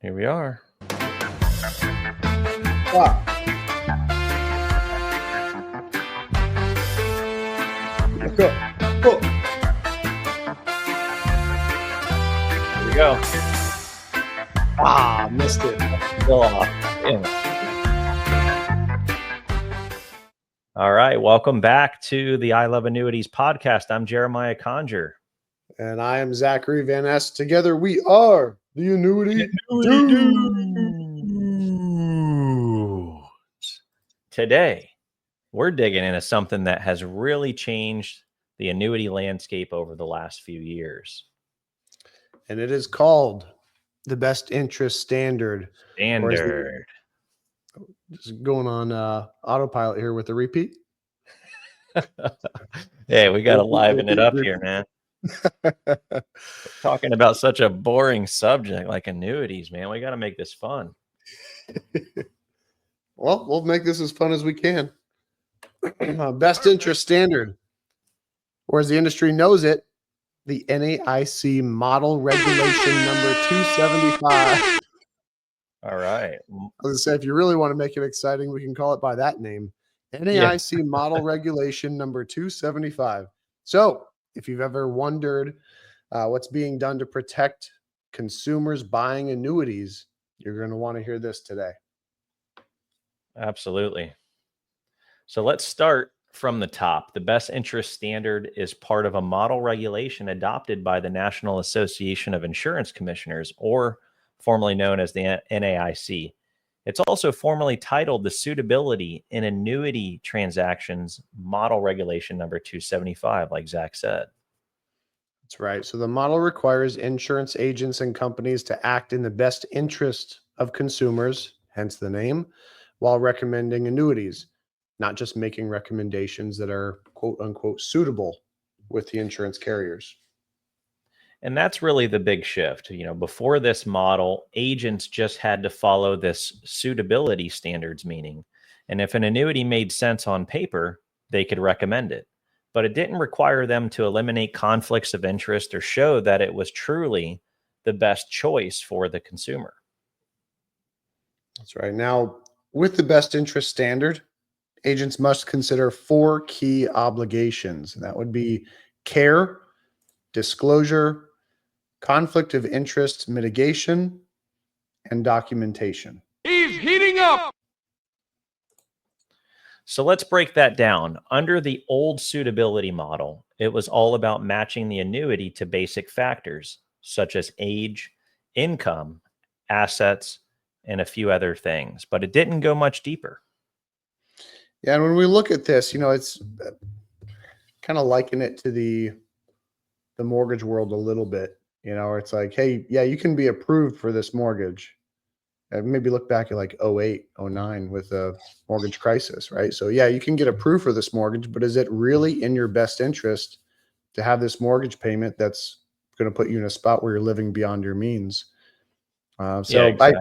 Here we are. Wow. Go. Here we go. Missed it. Still off. Yeah. All right. Welcome back to the I Love Annuities podcast. I'm Jeremiah Conger. And I am Zachary Van Ness. Together we are the Annuity Dudes. Today, we're digging into something that has really changed the annuity landscape over the last few years. And it is called the Best Interest Standard. Standard. Just going on autopilot here with the repeat. Hey, we got to liven it up here, man. Talking about such a boring subject like annuities, man. We got to make this fun. Well, we'll make this as fun as we can. Best Interest Standard, or as the industry knows it, the NAIC Model Regulation number 275. All right. I was going to say, if you really want to make it exciting, we can call it by that name. NAIC Model Regulation number 275. So if you've ever wondered what's being done to protect consumers buying annuities, you're going to want to hear this today. Absolutely. So let's start from the top. The Best Interest Standard is part of a model regulation adopted by the National Association of Insurance Commissioners, or formerly known as the NAIC. It's also formally titled the Suitability in Annuity Transactions Model Regulation number 275, like Zach said. That's right. So the model requires insurance agents and companies to act in the best interest of consumers, hence the name, while recommending annuities, not just making recommendations that are quote unquote suitable with the insurance carriers. And that's really the big shift. Before this model, agents just had to follow this suitability standards meaning. And if an annuity made sense on paper, they could recommend it. But it didn't require them to eliminate conflicts of interest or show that it was truly the best choice for the consumer. That's right. Now, with the Best Interest Standard, agents must consider 4 key obligations. And that would be care, disclosure, conflict of interest mitigation, and documentation. He's heating up. So let's break that down. Under the old suitability model, it was all about matching the annuity to basic factors such as age, income, assets, and a few other things, but it didn't go much deeper. Yeah, and when we look at this, it's kind of liken it to the mortgage world a little bit. It's like, hey, yeah, you can be approved for this mortgage. Maybe look back at like 08, 09 with the mortgage crisis, right? So yeah, you can get approved for this mortgage, but is it really in your best interest to have this mortgage payment that's going to put you in a spot where you're living beyond your means? Exactly. I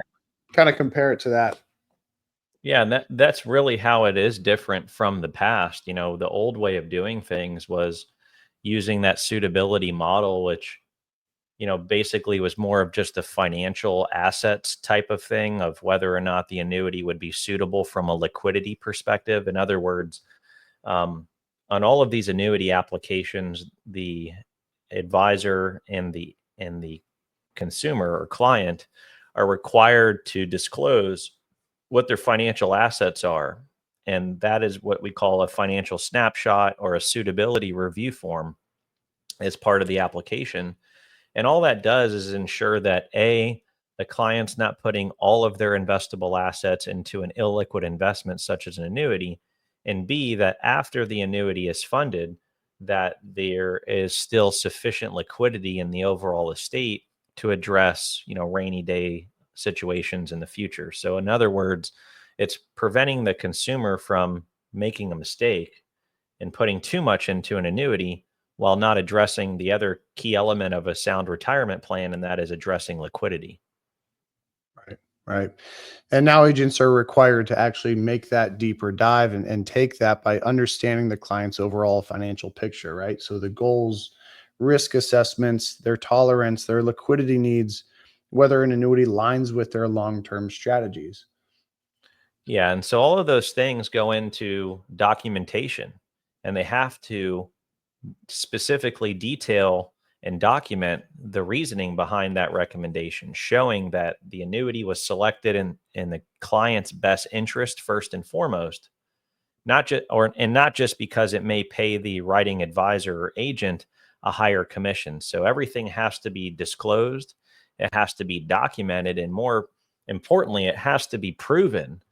kind of compare it to that. Yeah, and that's really how it is different from the past. The old way of doing things was using that suitability model, which basically was more of just a financial assets type of thing of whether or not the annuity would be suitable from a liquidity perspective. In other words, on all of these annuity applications, the advisor and the consumer or client are required to disclose what their financial assets are. And that is what we call a financial snapshot or a suitability review form as part of the application. And all that does is ensure that A, the client's not putting all of their investable assets into an illiquid investment such as an annuity, and B, that after the annuity is funded, that there is still sufficient liquidity in the overall estate to address, rainy day situations in the future. So in other words, it's preventing the consumer from making a mistake and putting too much into an annuity while not addressing the other key element of a sound retirement plan, and that is addressing liquidity. Right. And now agents are required to actually make that deeper dive and take that by understanding the client's overall financial picture, right? So the goals, risk assessments, their tolerance, their liquidity needs, whether an annuity aligns with their long-term strategies. Yeah. And so all of those things go into documentation, and they have to specifically detail and document the reasoning behind that recommendation, showing that the annuity was selected in the client's best interest first and foremost, not just because it may pay the writing advisor or agent a higher commission. So everything has to be disclosed, it has to be documented, and more importantly, it has to be proven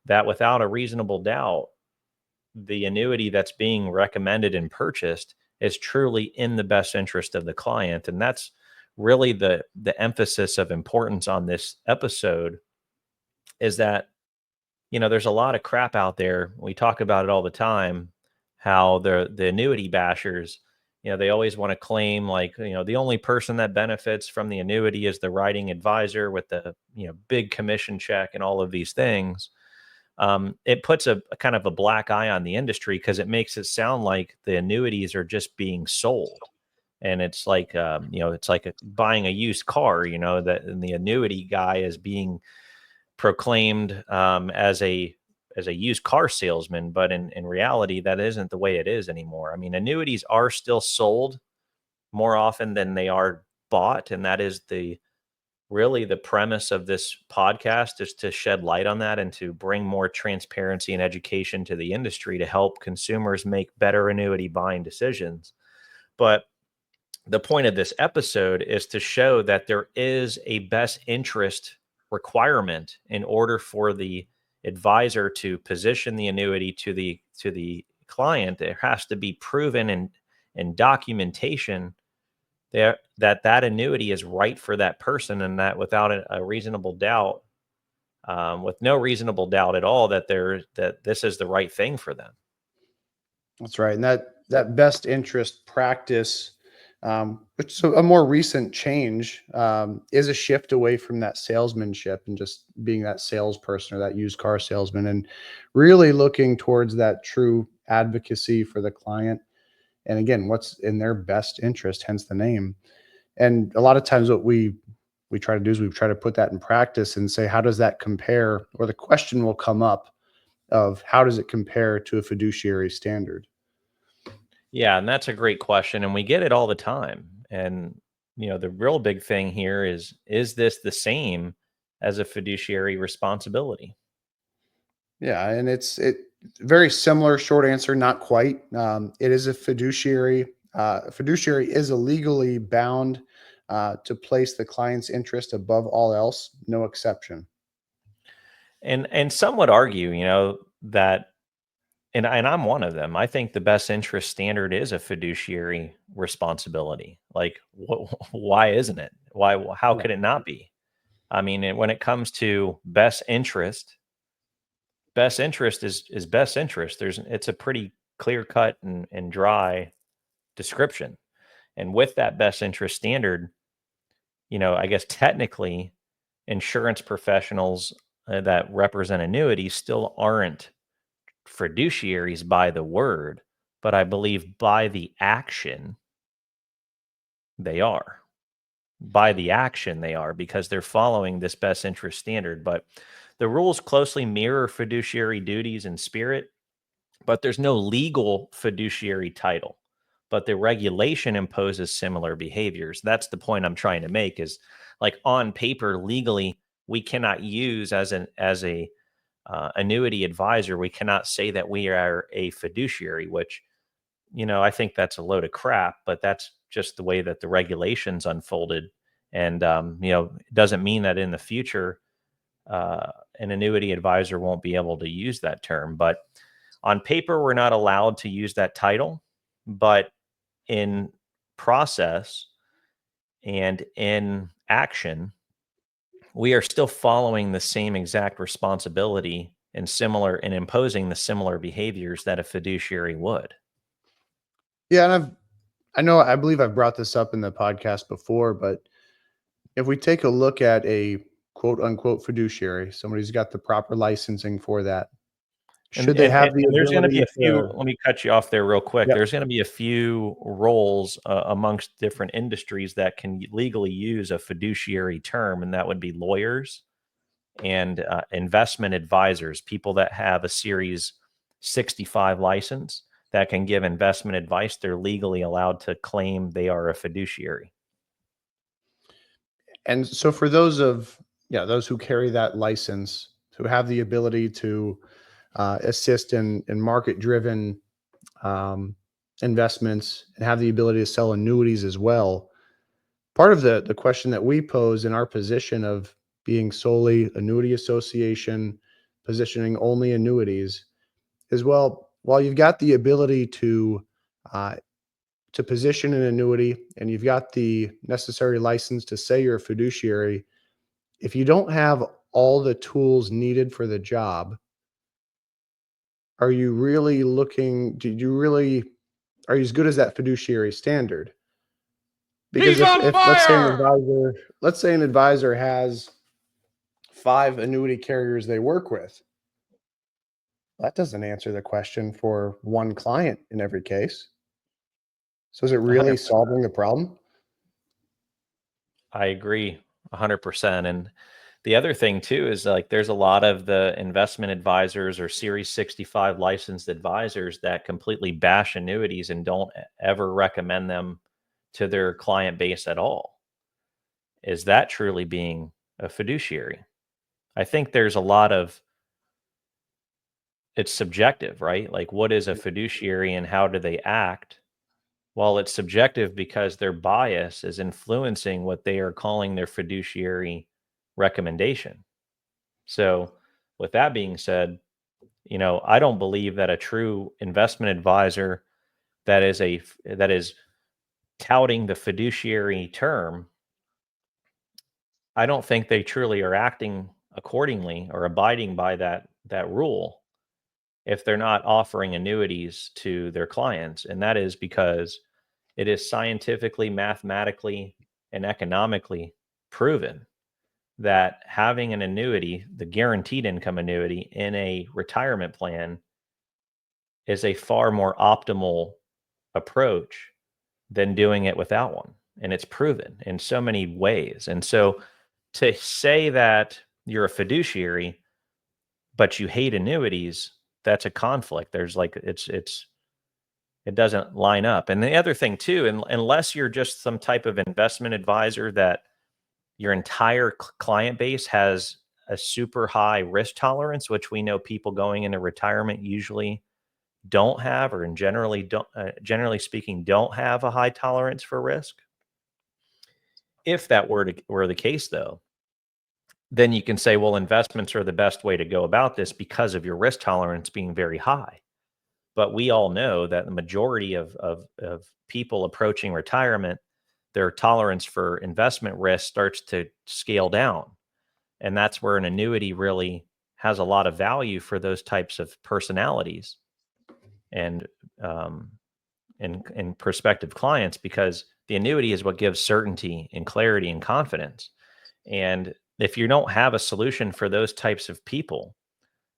that without a reasonable doubt, the annuity that's being recommended and purchased is truly in the best interest of the client. And that's really the emphasis of importance on this episode, is that, there's a lot of crap out there. We talk about it all the time, how the annuity bashers, they always want to claim, like, the only person that benefits from the annuity is the writing advisor with the, big commission check and all of these things. It puts a kind of a black eye on the industry, because it makes it sound like the annuities are just being sold. And it's like, it's like buying a used car, that, and the annuity guy is being proclaimed as a used car salesman. But in reality, that isn't the way it is anymore. I mean, annuities are still sold more often than they are bought. And that is really the premise of this podcast, is to shed light on that and to bring more transparency and education to the industry to help consumers make better annuity buying decisions. But the point of this episode is to show that there is a best interest requirement in order for the advisor to position the annuity to the client. There has to be proven in documentation that annuity is right for that person, and that without a reasonable doubt, with no reasonable doubt at all, that this is the right thing for them. That's right. And that best interest practice, which is a more recent change, is a shift away from that salesmanship and just being that salesperson or that used car salesman, and really looking towards that true advocacy for the client. And again, what's in their best interest, hence the name. And a lot of times what we try to do is we try to put that in practice and say, how does that compare? Or the question will come up of, how does it compare to a fiduciary standard? Yeah, and that's a great question, and we get it all the time. And the real big thing here is this the same as a fiduciary responsibility? Yeah, and it's very similar. Short answer, not quite. It is a fiduciary. A fiduciary is legally bound to place the client's interest above all else, no exception. And some would argue, that, and I'm one of them. I think the best interest standard is a fiduciary responsibility. Like, why isn't it? Why? How Yeah. could it not be? I mean, when it comes to best interest is best interest. It's a pretty clear cut and dry description. And with that best interest standard, I guess technically, insurance professionals that represent annuities still aren't fiduciaries by the word, but I believe by the action they are. By the action they are, because they're following this best interest standard. But the rules closely mirror fiduciary duties in spirit, but there's no legal fiduciary title. But the regulation imposes similar behaviors. That's the point I'm trying to make, is like, on paper, legally, we cannot use as a annuity advisor, we cannot say that we are a fiduciary, which, I think that's a load of crap, but that's just the way that the regulations unfolded. And, it doesn't mean that in the future, an annuity advisor won't be able to use that term. But on paper, we're not allowed to use that title, but in process and in action, we are still following the same exact responsibility and imposing the similar behaviors that a fiduciary would. Yeah, and I believe I've brought this up in the podcast before, but if we take a look at a quote unquote fiduciary, somebody who's got the proper licensing for that, Should they have the And there's going to ability be a few, to? let me cut you off there real quick. Yep. There's going to be a few roles amongst different industries that can legally use a fiduciary term, and that would be lawyers and investment advisors, people that have a Series 65 license that can give investment advice. They're legally allowed to claim they are a fiduciary. And so for those who carry that license, who have the ability to assist in market-driven investments and have the ability to sell annuities as well, part of the question that we pose in our position of being solely annuity association, positioning only annuities, is, well, while you've got the ability uh, to position an annuity and you've got the necessary license to say you're a fiduciary, if you don't have all the tools needed for the job, are you really looking, are you as good as that fiduciary standard? Because if let's say an advisor has 5 annuity carriers they work with, that doesn't answer the question for one client in every case. So is it really 100%. solving the problem? I agree 100%. And the other thing too is, like, there's a lot of the investment advisors or Series 65 licensed advisors that completely bash annuities and don't ever recommend them to their client base at all. Is that truly being a fiduciary? I think there's a lot of, it's subjective, right? Like, what is a fiduciary and how do they act? Well, it's subjective because their bias is influencing what they are calling their fiduciary recommendation. So, with that being said, I don't believe that a true investment advisor that is touting the fiduciary term, I don't think they truly are acting accordingly or abiding by that rule if they're not offering annuities to their clients. And that is because it is scientifically, mathematically, and economically proven that having an annuity, the guaranteed income annuity in a retirement plan, is a far more optimal approach than doing it without one. And it's proven in so many ways. And so to say that you're a fiduciary, but you hate annuities, that's a conflict. There's like, it doesn't line up. And the other thing too, unless you're just some type of investment advisor that your entire client base has a super high risk tolerance, which we know people going into retirement usually don't have, or generally speaking, don't have a high tolerance for risk. If that were the case, though, then you can say, well, investments are the best way to go about this because of your risk tolerance being very high. But we all know that the majority of people approaching retirement, their tolerance for investment risk starts to scale down. And that's where an annuity really has a lot of value for those types of personalities and prospective clients, because the annuity is what gives certainty and clarity and confidence. And if you don't have a solution for those types of people,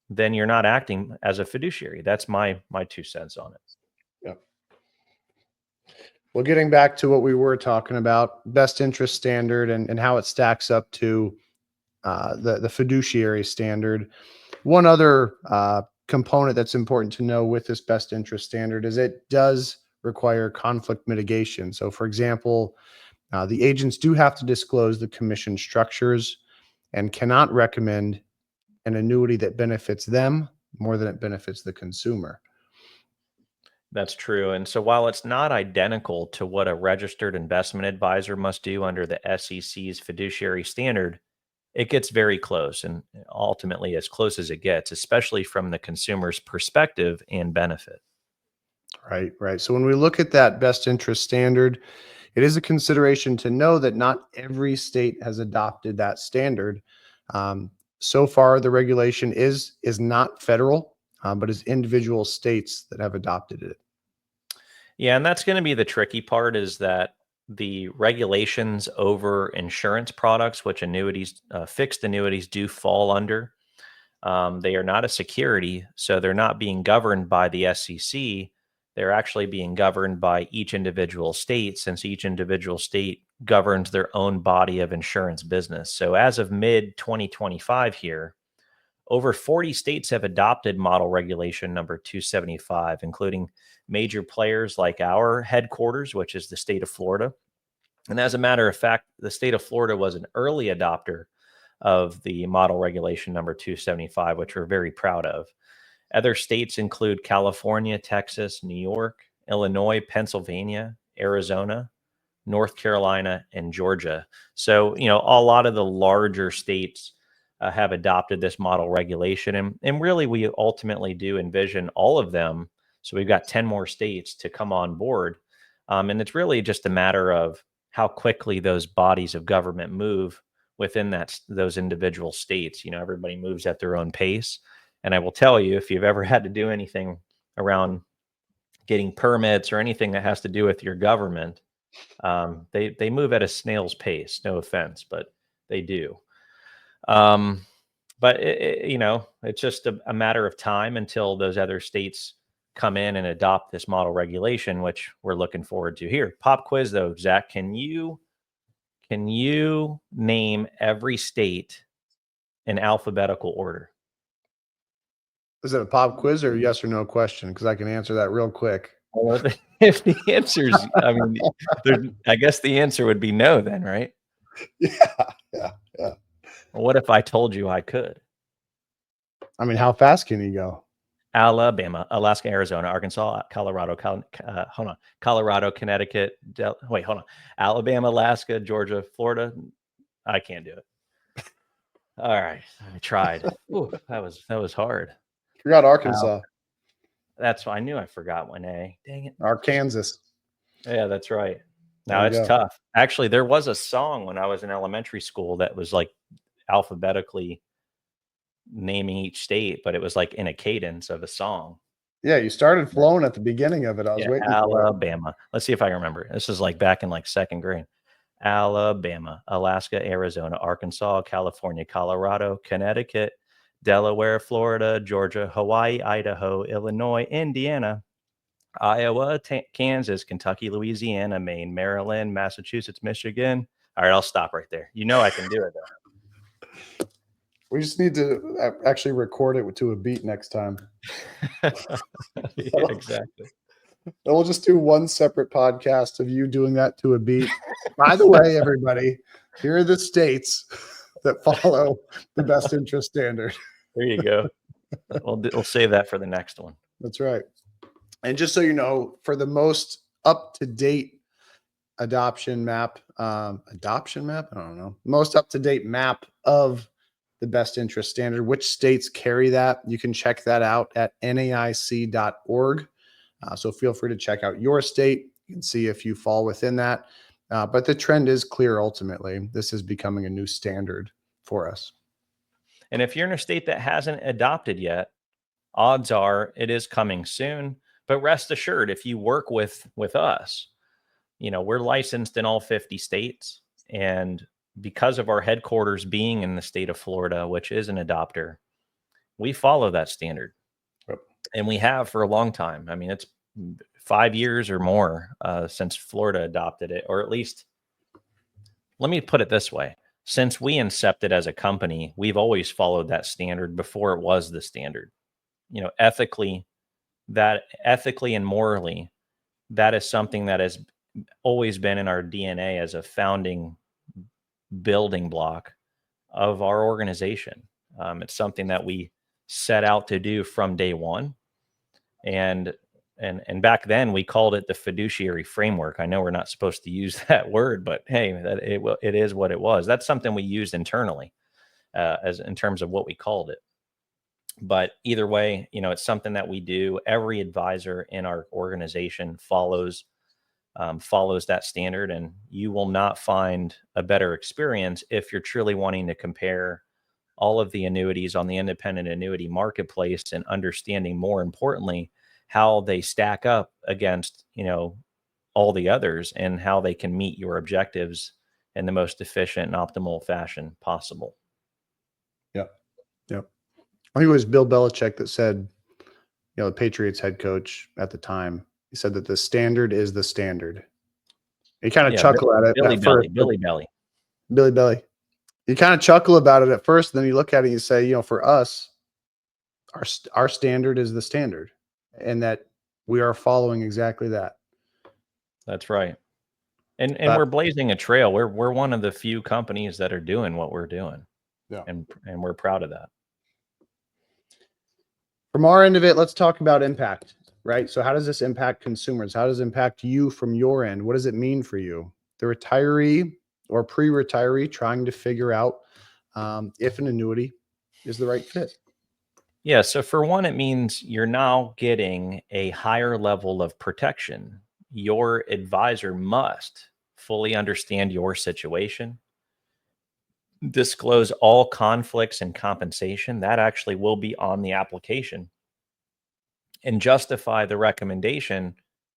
then you're not acting as a fiduciary. That's my 2 cents on it. Yeah. Well, getting back to what we were talking about, best interest standard and how it stacks up to the fiduciary standard. One other component that's important to know with this best interest standard is it does require conflict mitigation. So, for example, the agents do have to disclose the commission structures and cannot recommend an annuity that benefits them more than it benefits the consumer. That's true. And so while it's not identical to what a registered investment advisor must do under the SEC's fiduciary standard, it gets very close, and ultimately as close as it gets, especially from the consumer's perspective and benefit. Right, right. So when we look at that best interest standard, it is a consideration to know that not every state has adopted that standard. Um, so far, the regulation is not federal, but is individual states that have adopted it. Yeah, and that's going to be the tricky part, is that the regulations over insurance products, which annuities, fixed annuities do fall under, They are not a security, so they're not being governed by the SEC. They're actually being governed by each individual state, since each individual state governs their own body of insurance business. So as of mid 2025 here, over 40 states have adopted model regulation number 275, including major players like our headquarters, which is the state of Florida. And as a matter of fact, the state of Florida was an early adopter of the model regulation number 275, which we're very proud of. Other states include California, Texas, New York, Illinois, Pennsylvania, Arizona, North Carolina, and Georgia. So, a lot of the larger states have adopted this model regulation. And really, we ultimately do envision all of them. So we've got 10 more states to come on board. And it's really just a matter of how quickly those bodies of government move within those individual states. Everybody moves at their own pace. And I will tell you, if you've ever had to do anything around getting permits or anything that has to do with your government, they move at a snail's pace. No offense, but they do. But it's just a matter of time until those other states come in and adopt this model regulation, which we're looking forward to. Here, pop quiz though, Zach, can you name every state in alphabetical order? Is it a pop quiz or a yes or no question? Because I can answer that real quick. Well, if the answer's, I guess the answer would be no then, right? Yeah. Well, what if I told you I could? I mean, how fast can you go? Alabama, Alaska, Arizona, Arkansas, Colorado, Colorado, Connecticut. Alabama, Alaska, Georgia, Florida. I can't do it. All right, I tried. Ooh, that was hard. Forgot Arkansas. That's why I knew I forgot one A. Dang it. Arkansas. Yeah, that's right. Now it's tough. Actually, there was a song when I was in elementary school that was like alphabetically naming each state, but it was like in a cadence of a song. Yeah, you started flowing at the beginning of it. I was waiting for Alabama. Let's see if I can remember. This is like back in like second grade. Alabama, Alaska, Arizona, Arkansas, California, Colorado, Connecticut, Delaware, Florida, Georgia, Hawaii, Idaho, Illinois, Indiana, Iowa, Kansas, Kentucky, Louisiana, Maine, Maryland, Massachusetts, Michigan. All right, I'll stop right there. I can do it though. We just need to actually record it to a beat next time. Yeah, exactly. And we'll just do one separate podcast of you doing that to a beat. By the way, everybody, here are the states that follow the best interest standard. There you go. We'll save that for the next one. That's right. And just so you know, for the most up-to-date adoption map, I don't know, most up-to-date map of the best interest standard, which states carry that, you can check that out at NAIC.org. So feel free to check out your state. You can see if you fall within that. But the trend is clear. Ultimately, this is becoming a new standard for us. And if you're in a state that hasn't adopted yet, odds are it is coming soon. But rest assured, if you work with us, we're licensed in all 50 states. And because of our headquarters being in the state of Florida, which is an adopter, we follow that standard. Yep. And we have for a long time. I mean, it's 5 years or more since Florida adopted it, or at least, let me put it this way. Since we incepted as a company, we've always followed that standard before it was the standard. Ethically and morally, that is something that has always been in our DNA as a founding building block of our organization. It's something that we set out to do from day one. And back then we called it the fiduciary framework. I know we're not supposed to use that word, but hey, it is what it was. That's something we used internally as in terms of what we called it. But either way, it's something that we do. Every advisor in our organization follows that standard, and you will not find a better experience if you're truly wanting to compare all of the annuities on the independent annuity marketplace and understanding, more importantly, how they stack up against, all the others and how they can meet your objectives in the most efficient and optimal fashion possible. Yep. I think it was Bill Belichick that said, the Patriots head coach at the time, he said that the standard is the standard. You kind of chuckle at it Billy at first. Billy Belly. Billy Belly. You kind of chuckle about it at first, then you look at it and you say, for us, our standard is the standard, and that we are following exactly that. That's right. And But we're blazing a trail. We're one of the few companies that are doing what we're doing. yeah. And we're proud of that. From our end of it, let's talk about impact, right? So how does this impact consumers? How does it impact you from your end? What does it mean for you? The retiree or pre-retiree trying to figure out if an annuity is the right fit. Yeah. So for one, it means you're now getting a higher level of protection. Your advisor must fully understand your situation, disclose all conflicts and compensation. That actually will be on the application, and justify the recommendation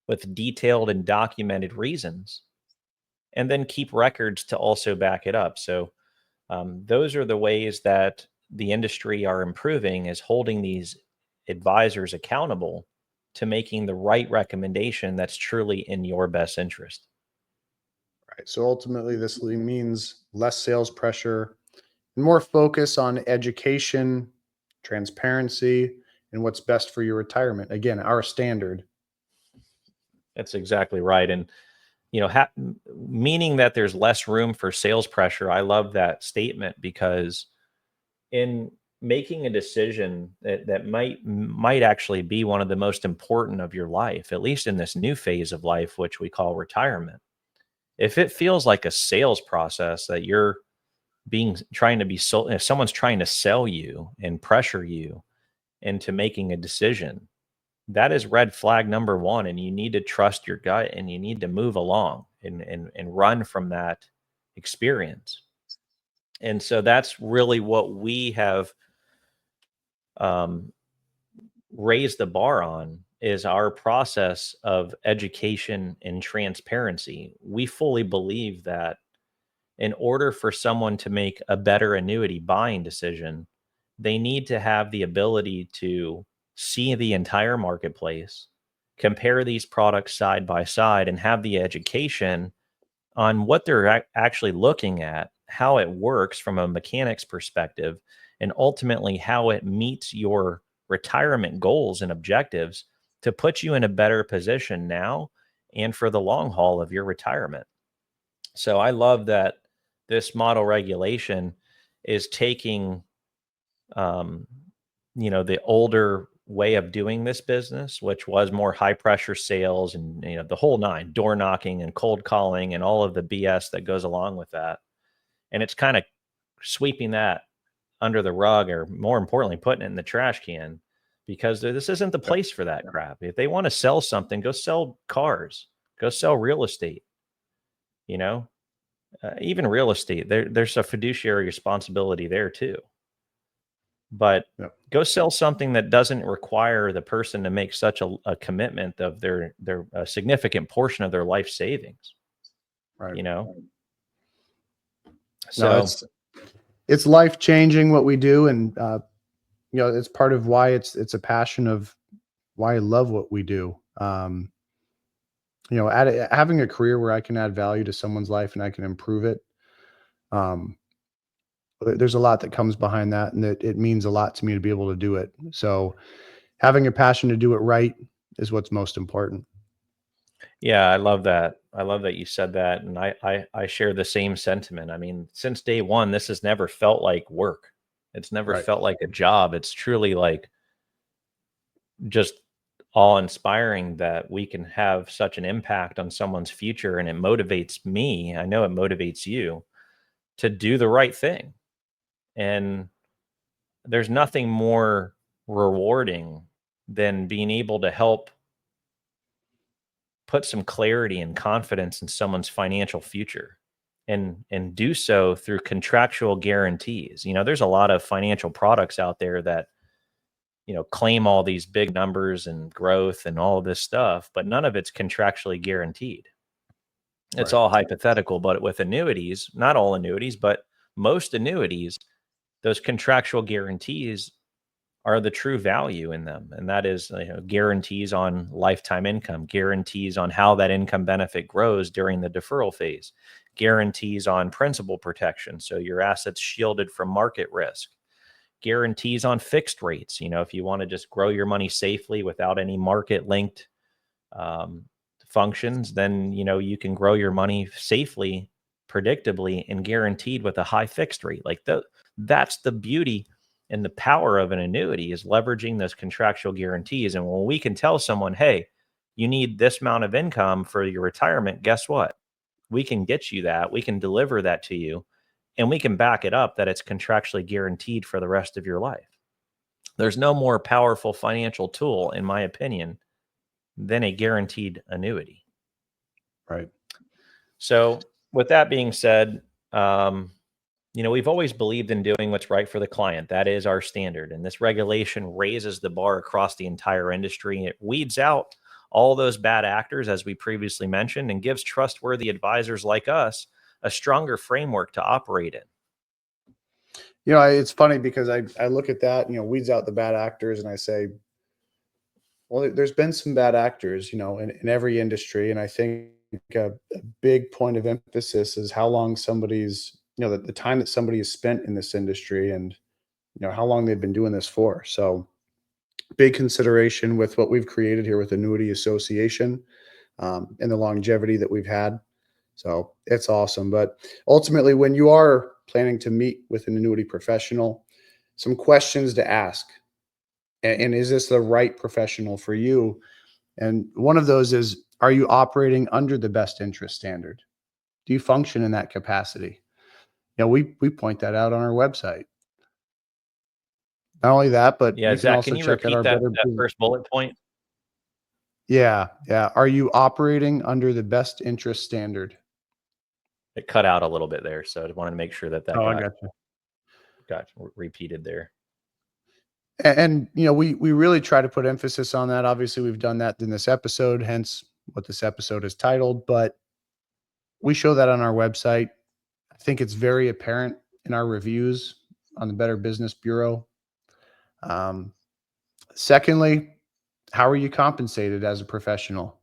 with detailed and documented reasons, and then keep records to also back it up. So those are the ways that the industry are improving, is holding these advisors accountable to making the right recommendation that's truly in your best interest. Right. So ultimately, this means less sales pressure and more focus on education, transparency, and what's best for your retirement. Again, our standard. That's exactly right. And, meaning that there's less room for sales pressure. I love that statement, because in making a decision that might actually be one of the most important of your life, at least in this new phase of life, which we call retirement, if it feels like a sales process that you're trying to be sold, if someone's trying to sell you and pressure you into making a decision, that is red flag number one. And you need to trust your gut, and you need to move along and run from that experience. And so that's really what we have um, raised the bar on, is our process of education and transparency. We fully believe that in order for someone to make a better annuity buying decision, they need to have the ability to see the entire marketplace, compare these products side by side, and have the education on what they're actually looking at, how it works from a mechanics perspective, and ultimately how it meets your retirement goals and objectives to put you in a better position now and for the long haul of your retirement. So I love that this model regulation is taking, um, the older way of doing this business, which was more high pressure sales and, the whole nine, door knocking and cold calling and all of the BS that goes along with that. And it's kind of sweeping that under the rug, or more importantly, putting it in the trash can, because this isn't the place for that crap. If they want to sell something, go sell cars, go sell real estate, even real estate. There's a fiduciary responsibility there too. But Yep. go sell something that doesn't require the person to make such a commitment of their a significant portion of their life savings. Right. So no, it's life changing what we do, and it's part of why it's a passion of why I love what we do. Having a career where I can add value to someone's life and I can improve it. There's a lot that comes behind that, and it means a lot to me to be able to do it. So having a passion to do it right is what's most important. yeah, I love that. I love that you said that. And I share the same sentiment. I mean, since day one, this has never felt like work. It's never Right. felt like a job. It's truly like just awe-inspiring that we can have such an impact on someone's future. And it motivates me, I know it motivates you, to do the right thing. And there's nothing more rewarding than being able to help put some clarity and confidence in someone's financial future, and do so through contractual guarantees. There's a lot of financial products out there that claim all these big numbers and growth and all of this stuff, but none of it's contractually guaranteed. It's Right. all hypothetical. But with annuities, not all annuities, but most annuities, those contractual guarantees are the true value in them. And that is, guarantees on lifetime income, guarantees on how that income benefit grows during the deferral phase, guarantees on principal protection, so your assets shielded from market risk, guarantees on fixed rates. If you want to just grow your money safely without any market linked functions, then, you can grow your money safely, predictably, and guaranteed with a high fixed rate. That's the beauty and the power of an annuity, is leveraging those contractual guarantees. And when we can tell someone, hey, you need this amount of income for your retirement, guess what? We can get you that. We can deliver that to you, and we can back it up that it's contractually guaranteed for the rest of your life. There's no more powerful financial tool, in my opinion, than a guaranteed annuity. Right. So with that being said, we've always believed in doing what's right for the client. That is our standard. And this regulation raises the bar across the entire industry. It weeds out all those bad actors, as we previously mentioned, and gives trustworthy advisors like us a stronger framework to operate in. It's funny because I look at that, weeds out the bad actors, and I say, well, there's been some bad actors, in every industry. And I think a big point of emphasis is how long somebody's, the time that somebody has spent in this industry, and, how long they've been doing this for. So big consideration with what we've created here with Annuity Association, and the longevity that we've had. So it's awesome. But ultimately, when you are planning to meet with an annuity professional, some questions to ask. And is this the right professional for you? And one of those is, are you operating under the best interest standard? Do you function in that capacity? We point that out on our website. Not only that, but Yeah, you can Zach, also can you check out repeat our that better. first bullet point? Yeah. Are you operating under the best interest standard? It cut out a little bit there, so I wanted to make sure that I got you. got repeated there. And we really try to put emphasis on that. Obviously, we've done that in this episode, hence what this episode is titled, but we show that on our website. I think it's very apparent in our reviews on the Better Business Bureau. Secondly, how are you compensated as a professional?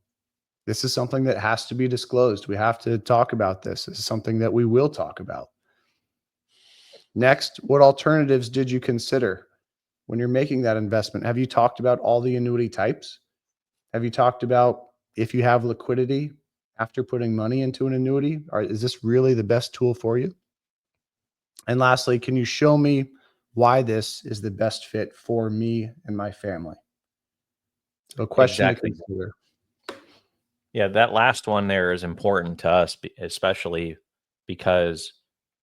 This is something that has to be disclosed. We have to talk about this. This is something that we will talk about. Next, what alternatives did you consider when you're making that investment? Have you talked about all the annuity types? Have you talked about if you have liquidity after putting money into an annuity? Or is this really the best tool for you? And lastly, can you show me why this is the best fit for me and my family? So a question Exactly. to consider. Yeah, that last one there is important to us, especially because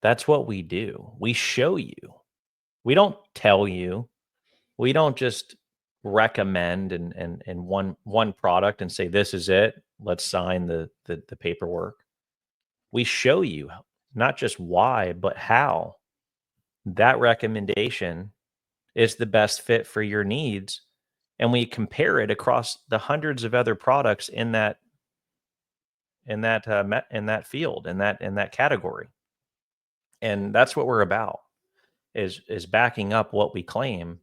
that's what we do. We show you. We don't tell you. We don't just recommend and one product and say, this is it. Let's sign the paperwork. We show you not just why, but how that recommendation is the best fit for your needs. And we compare it across the hundreds of other products in that field, in that category. And that's what we're about, is backing up what we claim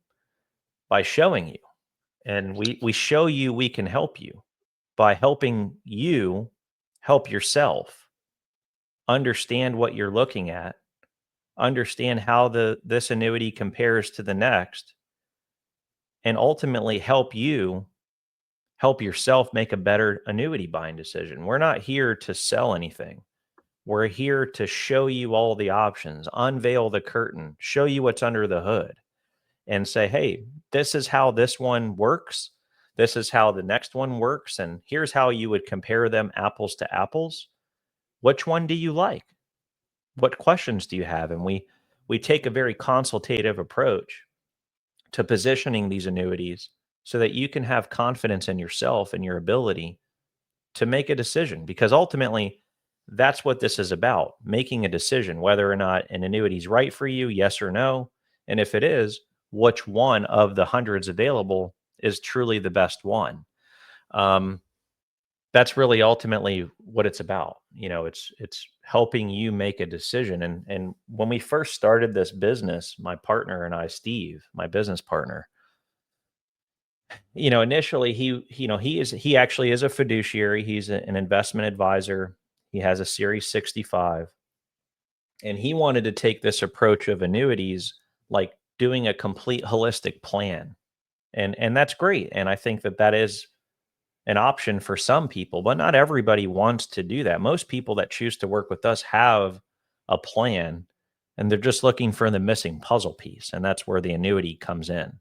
by showing you. And we show you we can help you by helping you help yourself understand what you're looking at, understand how this annuity compares to the next, and ultimately help yourself make a better annuity buying decision. We're not here to sell anything. We're here to show you all the options, unveil the curtain, show you what's under the hood, and say, hey, this is how this one works. This is how the next one works. And here's how you would compare them apples to apples. Which one do you like? What questions do you have? And we take a very consultative approach to positioning these annuities so that you can have confidence in yourself and your ability to make a decision, because ultimately that's what this is about, making a decision whether or not an annuity is right for you, yes or no. And if it is, which one of the hundreds available is truly the best one. That's really ultimately what it's about. It's helping you make a decision. And when we first started this business, my partner and I, Steve, my business partner, initially he actually is a fiduciary. He's an investment advisor. He has a Series 65, and he wanted to take this approach of annuities, like doing a complete holistic plan. And that's great. And I think that is an option for some people, but not everybody wants to do that. Most people that choose to work with us have a plan, and they're just looking for the missing puzzle piece. And that's where the annuity comes in.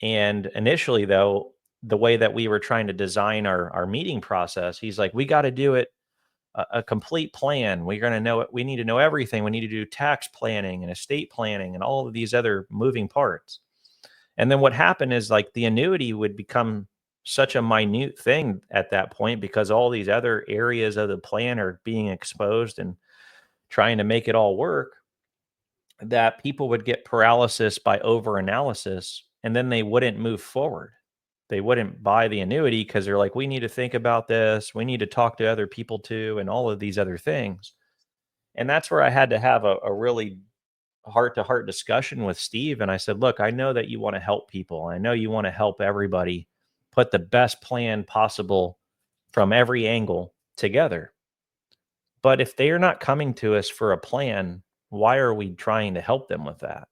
And initially, though, the way that we were trying to design our meeting process, he's like, we got to do it a complete plan. We're going to know it. We need to know everything. We need to do tax planning and estate planning and all of these other moving parts. And then what happened is, like, the annuity would become such a minute thing at that point, because all these other areas of the plan are being exposed and trying to make it all work, that people would get paralysis by overanalysis, and then they wouldn't move forward. They wouldn't buy the annuity because they're like, we need to think about this. We need to talk to other people too, and all of these other things. And that's where I had to have a really heart to heart discussion with Steve. And I said, look, I know that you want to help people. I know you want to help everybody put the best plan possible from every angle together. But if they are not coming to us for a plan, why are we trying to help them with that?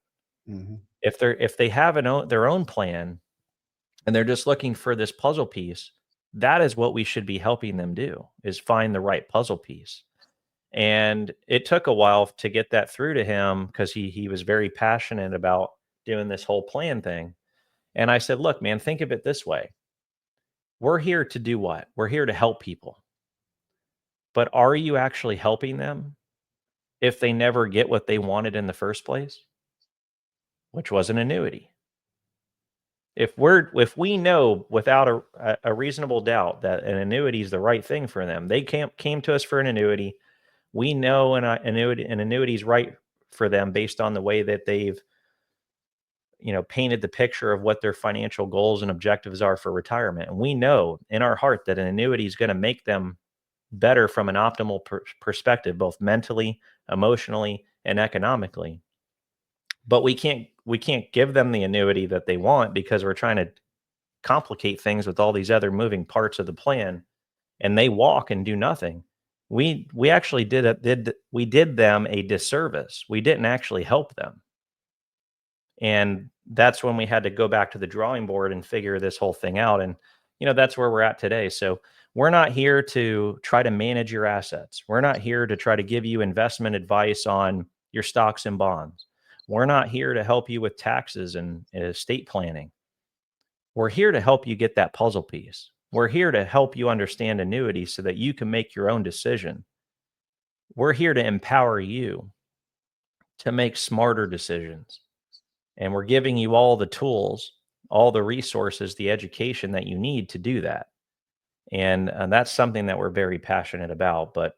Mm-hmm. If they have their own plan and they're just looking for this puzzle piece, that is what we should be helping them do, is find the right puzzle piece. And it took a while to get that through to him, because he was very passionate about doing this whole plan thing. And I said, look, man, think of it this way. We're here to do what? We're here to help people. But are you actually helping them if they never get what they wanted in the first place, which was an annuity? If we know without a reasonable doubt that an annuity is the right thing for them, they came to us for an annuity. We know an annuity is right for them based on the way that they've painted the picture of what their financial goals and objectives are for retirement. And we know in our heart that an annuity is going to make them better from an optimal perspective, both mentally, emotionally, and economically. But we can't give them the annuity that they want, because we're trying to complicate things with all these other moving parts of the plan, and they walk and do nothing. We actually did them a disservice. We didn't actually help them. And that's when we had to go back to the drawing board and figure this whole thing out. And that's where we're at today. So we're not here to try to manage your assets. We're not here to try to give you investment advice on your stocks and bonds. We're not here to help you with taxes and estate planning. We're here to help you get that puzzle piece. We're here to help you understand annuities so that you can make your own decision. We're here to empower you to make smarter decisions. And we're giving you all the tools, all the resources, the education that you need to do that. And that's something that we're very passionate about. But,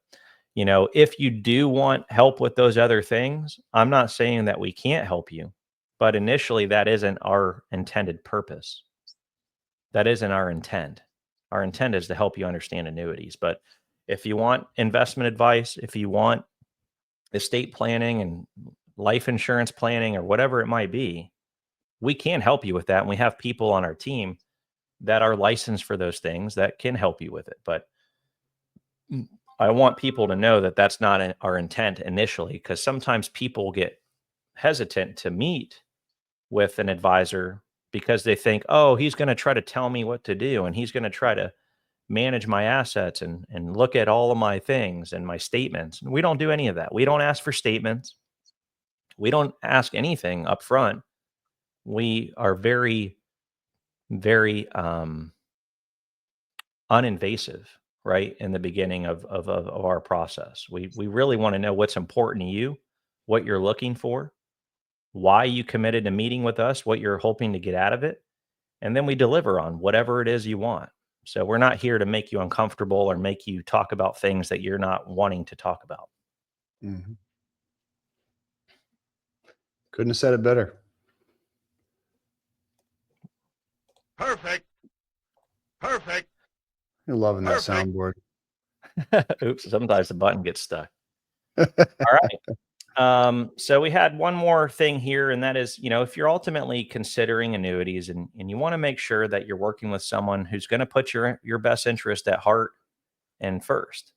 if you do want help with those other things, I'm not saying that we can't help you. But initially, that isn't our intended purpose. That isn't our intent. Our intent is to help you understand annuities. But if you want investment advice, if you want estate planning and life insurance planning, or whatever it might be, we can help you with that. And we have people on our team that are licensed for those things that can help you with it. But I want people to know that that's not our intent initially, because sometimes people get hesitant to meet with an advisor because they think, oh, he's going to try to tell me what to do, and he's going to try to manage my assets and look at all of my things and my statements. And we don't do any of that. We don't ask for statements. We don't ask anything up front. We are very, very uninvasive, right, in the beginning of our process. We really want to know what's important to you, what you're looking for, why you committed to meeting with us, what you're hoping to get out of it, and then we deliver on whatever it is you want. So we're not here to make you uncomfortable or make you talk about things that you're not wanting to talk about. Mm-hmm. Couldn't have said it better. Perfect. You're loving that soundboard. Oops, sometimes the button gets stuck. All right. So we had one more thing here, and that is, if you're ultimately considering annuities and you want to make sure that you're working with someone who's going to put your best interest at heart and first.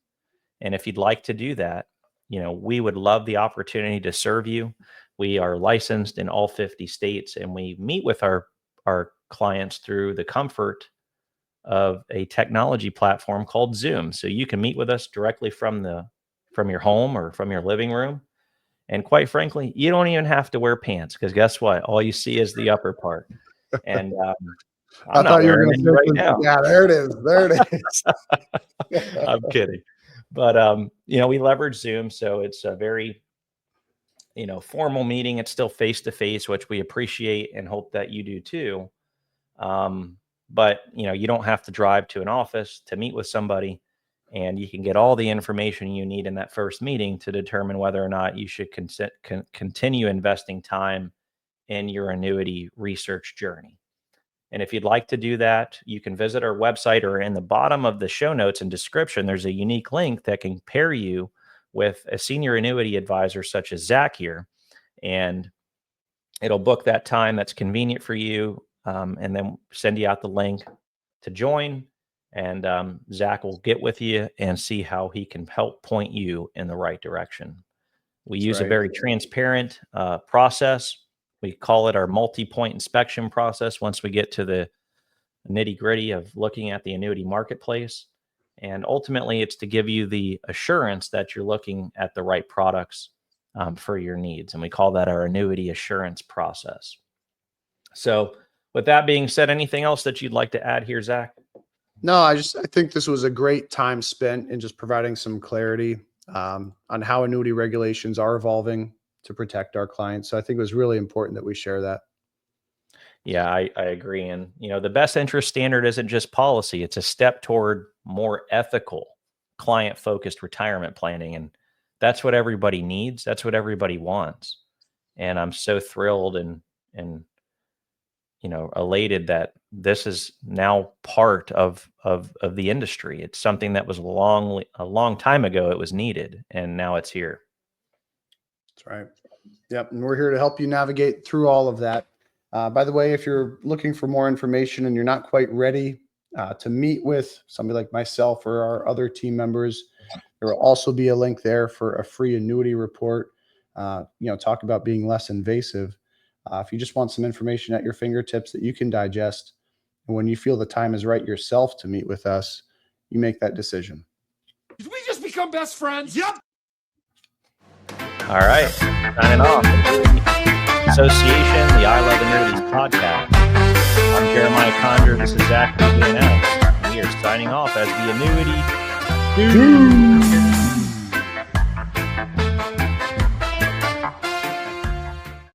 And if you'd like to do that, we would love the opportunity to serve you. We are licensed in all 50 states, and we meet with our clients through the comfort of a technology platform called Zoom. So you can meet with us directly from your home or from your living room. And quite frankly, you don't even have to wear pants, because guess what? All you see is the upper part. And I thought you were going to say right now. Yeah, there it is. There it is. I'm kidding. But, we leverage Zoom. So it's a very, formal meeting. It's still face-to-face, which we appreciate and hope that you do too. But, you don't have to drive to an office to meet with somebody, and you can get all the information you need in that first meeting to determine whether or not you should continue investing time in your annuity research journey. And if you'd like to do that, you can visit our website, or in the bottom of the show notes and description, there's a unique link that can pair you with a senior annuity advisor such as Zach here. And it'll book that time that's convenient for you, and then send you out the link to join. And Zach will get with you and see how he can help point you in the right direction. We use a very transparent process. We call it our multi-point inspection process once we get to the nitty-gritty of looking at the annuity marketplace. And ultimately, it's to give you the assurance that you're looking at the right products for your needs. And we call that our annuity assurance process. So with that being said, anything else that you'd like to add here, Zach? No, I think this was a great time spent in just providing some clarity on how annuity regulations are evolving to protect our clients. So I think it was really important that we share that. Yeah, I agree. And, the best interest standard isn't just policy. It's a step toward more ethical, client-focused retirement planning. And that's what everybody needs. That's what everybody wants. And I'm so thrilled and elated that this is now part of the industry. It's something that was a long time ago. It was needed, and now it's here. That's right. Yep. And we're here to help you navigate through all of that. By the way, if you're looking for more information and you're not quite ready to meet with somebody like myself or our other team members, there will also be a link there for a free annuity report, talk about being less invasive. If you just want some information at your fingertips that you can digest, and when you feel the time is right yourself to meet with us, you make that decision. Did we just become best friends? Yep. All right. Signing off. Association, the I Love Annuities Podcast. I'm Jeremiah Condor. This is Zachary. We are signing off as the Annuity Dudes.